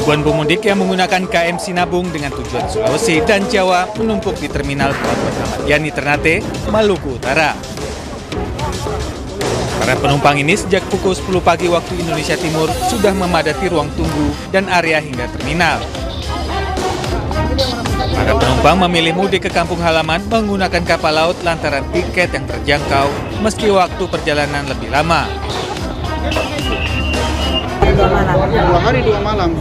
Ribuan pemudik yang menggunakan KM Sinabung dengan tujuan Sulawesi dan Jawa menumpuk di Terminal Pelabuhan Ahmad Yani Ternate, Maluku Utara. Para penumpang ini sejak pukul 10 pagi waktu Indonesia Timur sudah memadati ruang tunggu dan area hingga terminal. Para penumpang memilih mudik ke kampung halaman menggunakan kapal laut lantaran tiket yang terjangkau meski waktu perjalanan lebih lama. 2 malam. 2 hari 2 malam.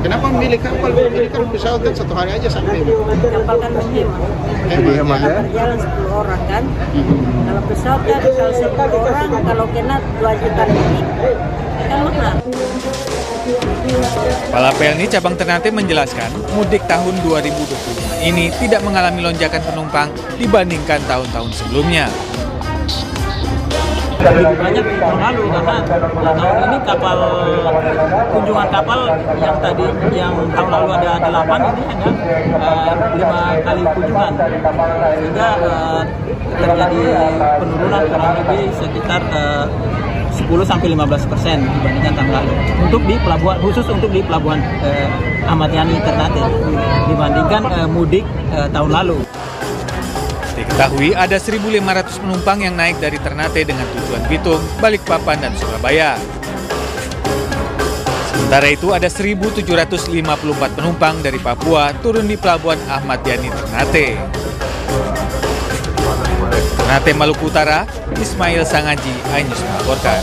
Kenapa memilih kapal? Ini kan pesawat kan 1 hari aja sampai. Kapal kan hemat ya. Berjalan 10 orang kan. Kalau pesawat kan kalau 10 orang kalau kena 2 juta lebih. Kan mahal. Kepala PLNI Cabang Ternate menjelaskan, mudik tahun 2025 ini tidak mengalami lonjakan penumpang dibandingkan tahun-tahun sebelumnya. Lebih banyak tahun lalu karena tahun ini kunjungan kapal yang tahun lalu ada 8 ini hanya 5 kali kunjungan sehingga terjadi penurunan kurang lebih sekitar 10-15% dibandingkan tahun lalu untuk di pelabuhan, khusus untuk di pelabuhan Ahmad Yani Ternate dibandingkan mudik tahun lalu. Diketahui ada 1.500 penumpang yang naik dari Ternate dengan tujuan Bitung, Balikpapan, dan Surabaya. Sementara itu ada 1.754 penumpang dari Papua turun di Pelabuhan Ahmad Yani Ternate. Ternate, Maluku Utara, Ismail Sangaji, iNews melaporkan.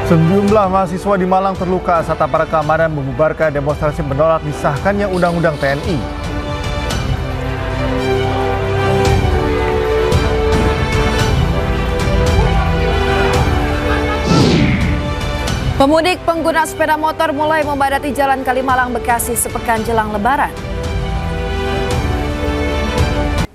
Sejumlah mahasiswa di Malang terluka saat aparat keamanan membubarkan demonstrasi menolak disahkannya Undang-Undang TNI. Pemudik pengguna sepeda motor mulai memadati Jalan Kalimalang, Bekasi sepekan jelang Lebaran.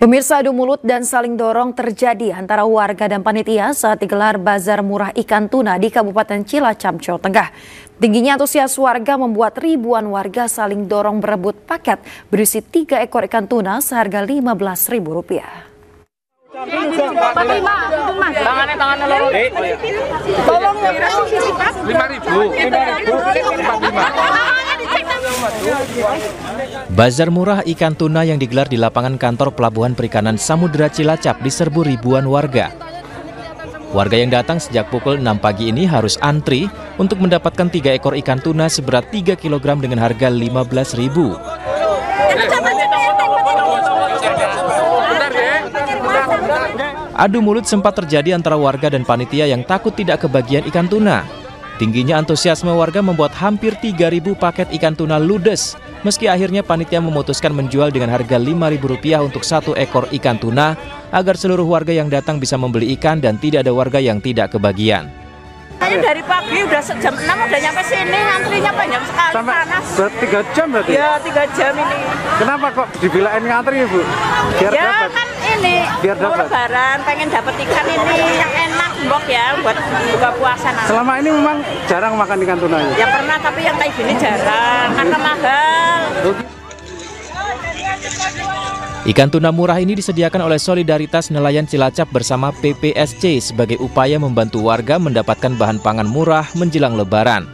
Pemirsa, adu mulut dan saling dorong terjadi antara warga dan panitia saat digelar bazar murah ikan tuna di Kabupaten Cilacap, Jawa Tengah. Tingginya antusias warga membuat ribuan warga saling dorong berebut paket berisi 3 ekor ikan tuna seharga Rp15.000. Tangannya lurus. Tolong ya, 5.000. Bazar murah ikan tuna yang digelar di lapangan kantor Pelabuhan Perikanan Samudra Cilacap diserbu ribuan warga. Warga yang datang sejak pukul 6 pagi ini harus antri untuk mendapatkan 3 ekor ikan tuna seberat 3 kg dengan harga Rp15.000. Adu mulut sempat terjadi antara warga dan panitia yang takut tidak kebagian ikan tuna. Tingginya antusiasme warga membuat hampir 3.000 paket ikan tuna ludes, meski akhirnya panitia memutuskan menjual dengan harga Rp5.000 untuk 1 ekor ikan tuna, agar seluruh warga yang datang bisa membeli ikan dan tidak ada warga yang tidak kebagian. Dari pagi udah jam 6 udah nyampe sini, antrinya banyak sekali. Sampai panas. 3 jam berarti? Ya 3 jam ini. Kenapa kok dibilangin ngantri ya, Bu? Biar ya dapat. Kan ini biar dapat. Lebaran pengen dapat ikan ini yang enak mbok ya buat buka puasa nanti. Selama ini memang jarang makan ikan tuna ya? Ya pernah, tapi yang kayak gini jarang karena mahal. Ikan tuna murah ini disediakan oleh Solidaritas Nelayan Cilacap bersama PPSC sebagai upaya membantu warga mendapatkan bahan pangan murah menjelang Lebaran.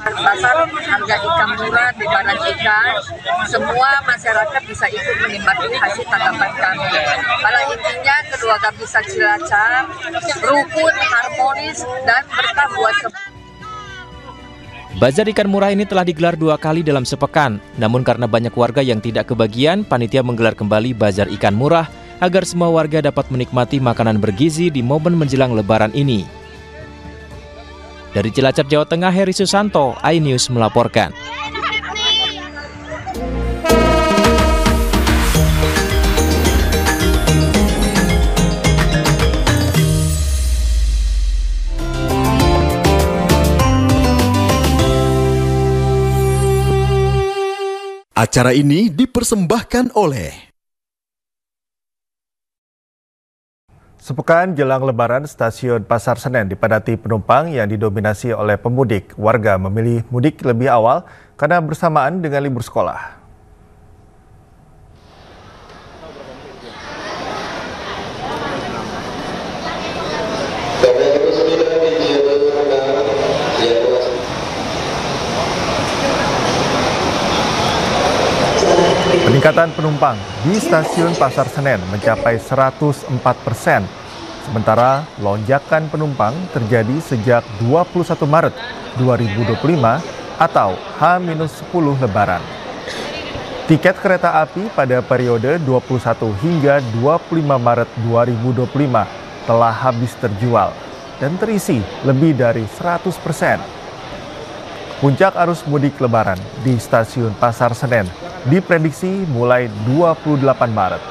Pasar harga ikan murah di barang ikan, semua masyarakat bisa ikut menikmati hasil tangkapan kami. Pada intinya keluarga bisa Cilacap, rukun, harmonis, dan berkah buat semua. Bazar ikan murah ini telah digelar 2 kali dalam sepekan, namun karena banyak warga yang tidak kebagian, panitia menggelar kembali bazar ikan murah agar semua warga dapat menikmati makanan bergizi di momen menjelang Lebaran ini. Dari Cilacap, Jawa Tengah, Heri Susanto, iNews melaporkan. Acara ini dipersembahkan oleh Sepekan jelang Lebaran, stasiun Pasar Senen dipadati penumpang yang didominasi oleh pemudik. Warga memilih mudik lebih awal karena bersamaan dengan libur sekolah. Peningkatan penumpang di stasiun Pasar Senen mencapai 104%, sementara lonjakan penumpang terjadi sejak 21 Maret 2025 atau H-10 Lebaran. Tiket kereta api pada periode 21 hingga 25 Maret 2025 telah habis terjual dan terisi lebih dari 100%. Puncak arus mudik Lebaran di stasiun Pasar Senen diprediksi mulai 28 Maret.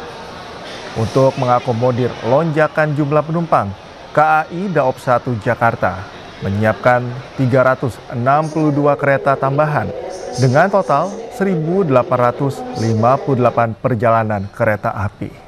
Untuk mengakomodir lonjakan jumlah penumpang, KAI Daop 1 Jakarta menyiapkan 362 kereta tambahan dengan total 1.858 perjalanan kereta api.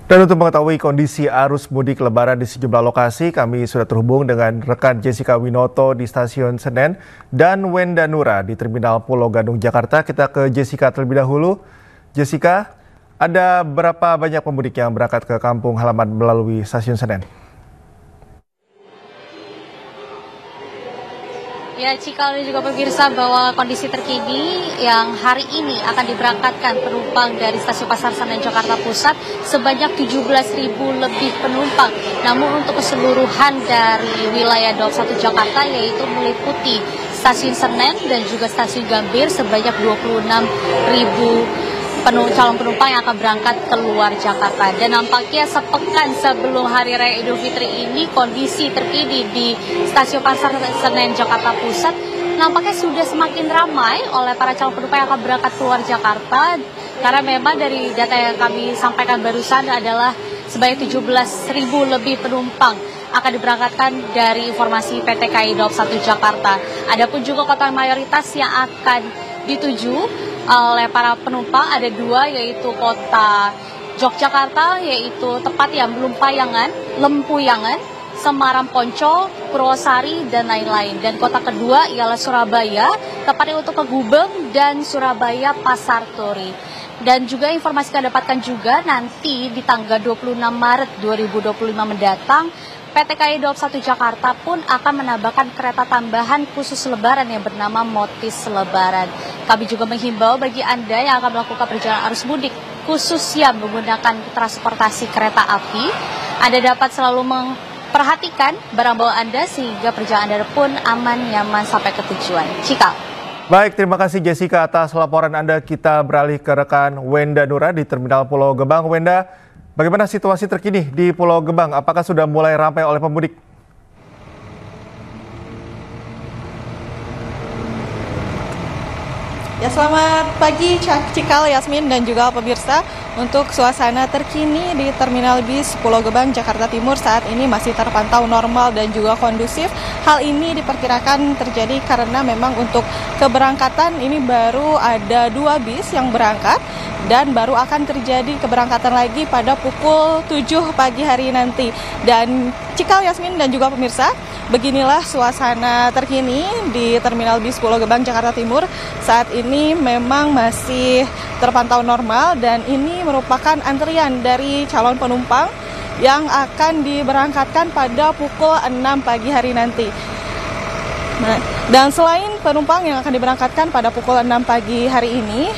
Dan untuk mengetahui kondisi arus mudik Lebaran di sejumlah lokasi, kami sudah terhubung dengan rekan Jessica Winoto di Stasiun Senen dan Wenda Nura di Terminal Pulau Gadung, Jakarta. Kita ke Jessica terlebih dahulu. Jessica, ada berapa banyak pemudik yang berangkat ke kampung halaman melalui Stasiun Senen? Ya, Cikal dan juga pemirsa, bahwa kondisi terkini yang hari ini akan diberangkatkan penumpang dari Stasiun Pasar Senen Jakarta Pusat sebanyak 17.000 lebih penumpang. Namun untuk keseluruhan dari wilayah Daop 1 Jakarta, yaitu meliputi Stasiun Senen dan juga Stasiun Gambir, sebanyak 26.000 calon penumpang yang akan berangkat keluar Jakarta. Dan nampaknya sepekan sebelum Hari Raya Idul Fitri ini, kondisi terkini di Stasiun Pasar Senen Jakarta Pusat nampaknya sudah semakin ramai oleh para calon penumpang yang akan berangkat keluar Jakarta. Karena memang dari data yang kami sampaikan barusan adalah sebanyak 17.000 lebih penumpang akan diberangkatkan dari informasi PT KAI Daop 1 Jakarta. Adapun juga kota mayoritas yang akan dituju oleh para penumpang ada dua, yaitu kota Yogyakarta, yaitu tepat yang Lempuyangan, Semarang Poncol, Purwosari, dan lain-lain. Dan kota kedua ialah Surabaya, tepatnya untuk ke Gubeng, dan Surabaya Pasar Turi. Dan juga informasi yang dapatkan juga nanti di tanggal 26 Maret 2025 mendatang, PT KAI Daop 1 Jakarta pun akan menambahkan kereta tambahan khusus Lebaran yang bernama Motis Lebaran. Kami juga menghimbau bagi Anda yang akan melakukan perjalanan arus mudik, khusus yang menggunakan transportasi kereta api, Anda dapat selalu memperhatikan barang bawaan Anda sehingga perjalanan Anda pun aman, nyaman sampai ke tujuan. Cikal. Baik, terima kasih Jessica atas laporan Anda. Kita beralih ke rekan Wenda Nura di Terminal Pulau Gebang. Wenda, bagaimana situasi terkini di Pulau Gebang? Apakah sudah mulai ramai oleh pemudik? Ya, selamat pagi Cikal, Yasmin, dan juga pemirsa. Untuk suasana terkini di Terminal Bis Pulau Gebang, Jakarta Timur saat ini masih terpantau normal dan juga kondusif. Hal ini diperkirakan terjadi karena memang untuk keberangkatan ini baru ada 2 bis yang berangkat dan baru akan terjadi keberangkatan lagi pada pukul 7 pagi hari nanti. Dan Cikal, Yasmin, dan juga pemirsa, beginilah suasana terkini di Terminal Bis Pulau Gebang, Jakarta Timur. Saat ini memang masih terpantau normal dan ini merupakan antrian dari calon penumpang yang akan diberangkatkan pada pukul 6 pagi hari nanti. Nah, dan selain penumpang yang akan diberangkatkan pada pukul 6 pagi hari ini,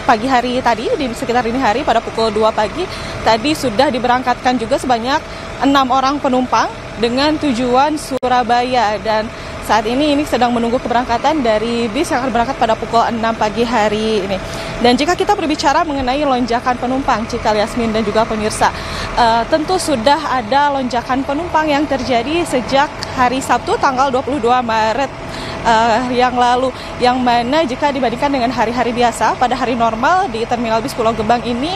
pagi hari tadi, di sekitar dini hari pada pukul 2 pagi, tadi sudah diberangkatkan juga sebanyak 6 orang penumpang dengan tujuan Surabaya, dan saat ini sedang menunggu keberangkatan dari bis yang akan berangkat pada pukul 6 pagi hari ini. Dan jika kita berbicara mengenai lonjakan penumpang, Cikal, Yasmin, dan juga pemirsa, tentu sudah ada lonjakan penumpang yang terjadi sejak hari Sabtu tanggal 22 Maret yang lalu, yang mana jika dibandingkan dengan hari-hari biasa, pada hari normal di Terminal Bis Pulau Gebang ini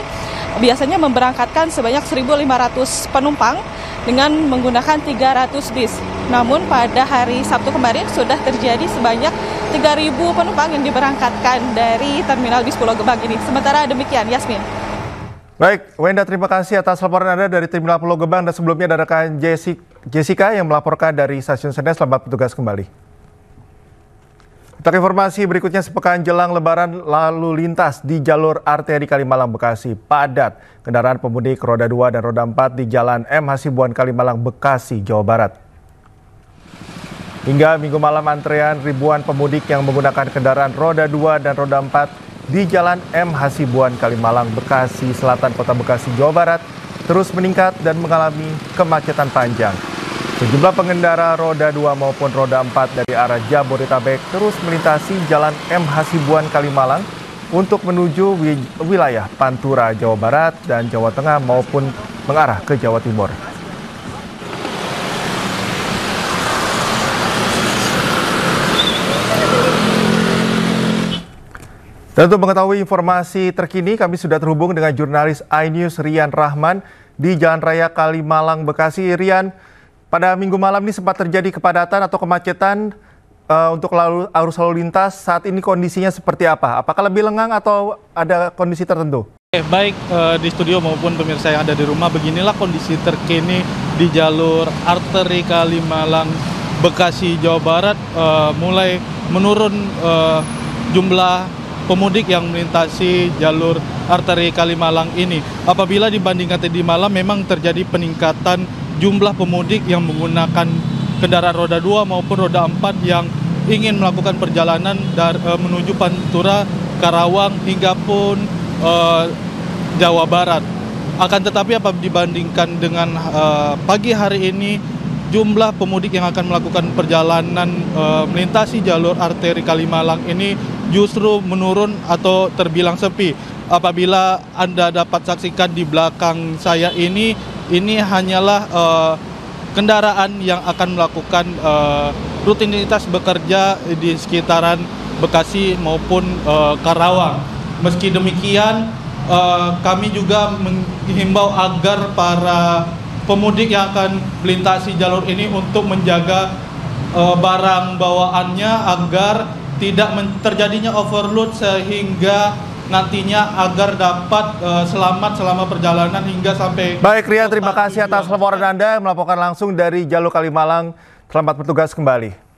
biasanya memberangkatkan sebanyak 1.500 penumpang dengan menggunakan 300 bis. Namun pada hari Sabtu kemarin sudah terjadi sebanyak 3.000 penumpang yang diberangkatkan dari Terminal Bis Pulau Gebang ini. Sementara demikian, Yasmin. Baik, Wenda, terima kasih atas laporan Anda dari Terminal Pulau Gebang, dan sebelumnya ada rekan Jessica yang melaporkan dari Stasiun Senen. Selamat bertugas kembali. Untuk informasi berikutnya, sepekan jelang Lebaran, lalu lintas di jalur arteri Kalimalang Bekasi padat. Kendaraan pemudik roda 2 dan roda 4 di Jalan M. Hasibuan Kalimalang Bekasi, Jawa Barat. Hingga Minggu malam, antrean ribuan pemudik yang menggunakan kendaraan roda 2 dan roda 4 di Jalan M. Hasibuan Kalimalang Bekasi Selatan, Kota Bekasi, Jawa Barat terus meningkat dan mengalami kemacetan panjang. Sejumlah pengendara roda 2 maupun roda 4 dari arah Jabodetabek terus melintasi Jalan M. Hasibuan Kalimalang untuk menuju wilayah Pantura, Jawa Barat dan Jawa Tengah maupun mengarah ke Jawa Timur. Dan untuk mengetahui informasi terkini, kami sudah terhubung dengan jurnalis iNews Rian Rahman di Jalan Raya Kalimalang Bekasi. Rian, pada Minggu malam ini sempat terjadi kepadatan atau kemacetan untuk arus lalu lintas. Saat ini kondisinya seperti apa? Apakah lebih lengang atau ada kondisi tertentu? Baik di studio maupun pemirsa yang ada di rumah, beginilah kondisi terkini di jalur arteri Kalimalang Bekasi, Jawa Barat. Mulai menurun jumlah pemudik yang melintasi jalur arteri Kalimalang ini. Apabila dibandingkan tadi malam, memang terjadi peningkatan jumlah pemudik yang menggunakan kendaraan roda 2 maupun roda 4 yang ingin melakukan perjalanan menuju Pantura, Karawang, hingga pun Jawa Barat. Akan tetapi apabila dibandingkan dengan pagi hari ini, jumlah pemudik yang akan melakukan perjalanan melintasi jalur arteri Kalimalang ini justru menurun atau terbilang sepi. Apabila Anda dapat saksikan di belakang saya ini hanyalah kendaraan yang akan melakukan rutinitas bekerja di sekitaran Bekasi maupun Karawang. Meski demikian, kami juga menghimbau agar para pemudik yang akan melintasi jalur ini untuk menjaga barang bawaannya agar tidak terjadinya overload, sehingga nantinya agar dapat selamat selama perjalanan hingga sampai. Baik, Rian, terima kasih atas laporan Anda melaporkan langsung dari jalur Kalimalang. Selamat bertugas kembali.